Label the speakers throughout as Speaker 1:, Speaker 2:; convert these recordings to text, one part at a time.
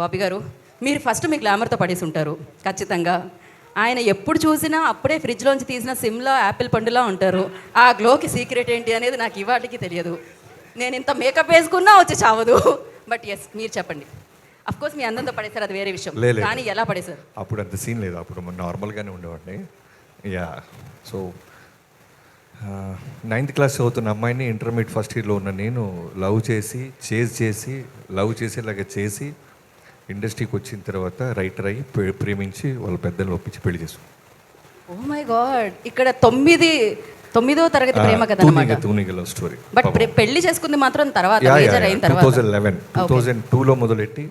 Speaker 1: బాబీ గారు, మీరు ఫస్ట్ మీ గ్లామర్తో పడేసి ఉంటారు ఖచ్చితంగా. ఆయన ఎప్పుడు చూసినా అప్పుడే ఫ్రిడ్జ్లోంచి తీసిన సిమ్లా యాపిల్ పండులా ఉంటారు. ఆ గ్లోకి సీక్రెట్ ఏంటి అనేది నాకు ఇవాటికి తెలియదు. నేను ఇంత మేకప్ వేసుకున్నా వచ్చి చావదు. బట్ ఎస్, మీరు చెప్పండి. అఫ్ కోర్స్ మీ అందంతో పడేశారు, అది వేరే విషయం. కానీ ఎలా పడేశారు?
Speaker 2: అప్పుడు అంత సీన్ లేదు, అప్పుడు నార్మల్గానే ఉండేవాడిని. యా, సో 9th క్లాస్ చదువుతున్న అమ్మాయిని ఇంటర్మీడియట్ ఫస్ట్ ఇయర్లో ఉన్న నేను లవ్ చేసి ఇలాగ చేసి ఇండస్ట్రీకి వచ్చిన తర్వాత రైటర్ అయ్యి ప్రేమించి వాళ్ళ పెద్దలను ఒప్పించి పెళ్లి చేసుకున్నాను.
Speaker 1: ఓ మై గాడ్, ఇక్కడ తొమ్మిదో తరగతి ప్రేమ కదా అన్నమాట.
Speaker 2: తూనిగ లవ్ స్టోరీ.
Speaker 1: బట్ పెళ్లి చేసుకుంది మాత్రం తర్వాత, మేజర్ అయిన తర్వాత
Speaker 2: 2002లో మొదలెట్టి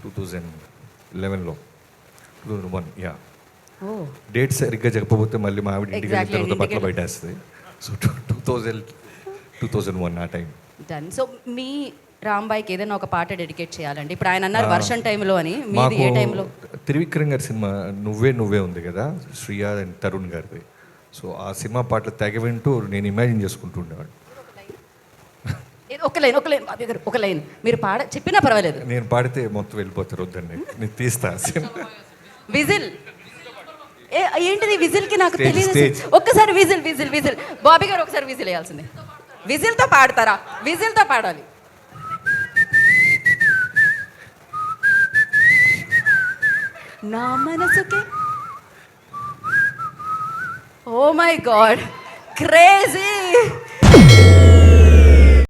Speaker 2: 2011లో 2001. యా, డేట్ సరిగ్గా చెప్పబోతే మళ్ళీ మా ఆవిడ ఇంటికి వెళ్ళిన తర్వాత బట్టలు బయట వేస్తుంది. సో 2001 ఆ టైం.
Speaker 1: డన్. సో మీ రాంబాయికి ఏదైనా ఒక పాట డెడికేట్ చేయాలండి. ఇప్పుడు ఆయన అన్నారు వర్షం టైంలో అని, మీది ఏ టైంలో?
Speaker 2: త్రివిక్రమ్ గారి సినిమా నువ్వే ఉంది కదా, శ్రియా అండ్ తరుణ్ గారిది. సో ఆ సినిమా పాటలు తెగ వింటూ నేను ఇమాజిన్ చేసుకుంటూ ఉండేవాడిని.
Speaker 1: ఒక లైన్ బాబీ గారు, ఒక లైన్ మీరు చెప్పినా పర్వాలేదు.
Speaker 2: నేను పాడితే మొత్తం వెళ్ళిపోతారు, వద్దండి నేను తీస్తా.
Speaker 1: విజిల్ ఏంటిది? విజిల్కి నాకు తెలియదు. ఒక్కసారి విజిల్ బాబీ గారు ఒకసారి విజిల్ వేయాల్సిందే. విజిల్తో పాడతారా? విజిల్తో పాడాలి. నా మనసుకే. Oh my god, crazy.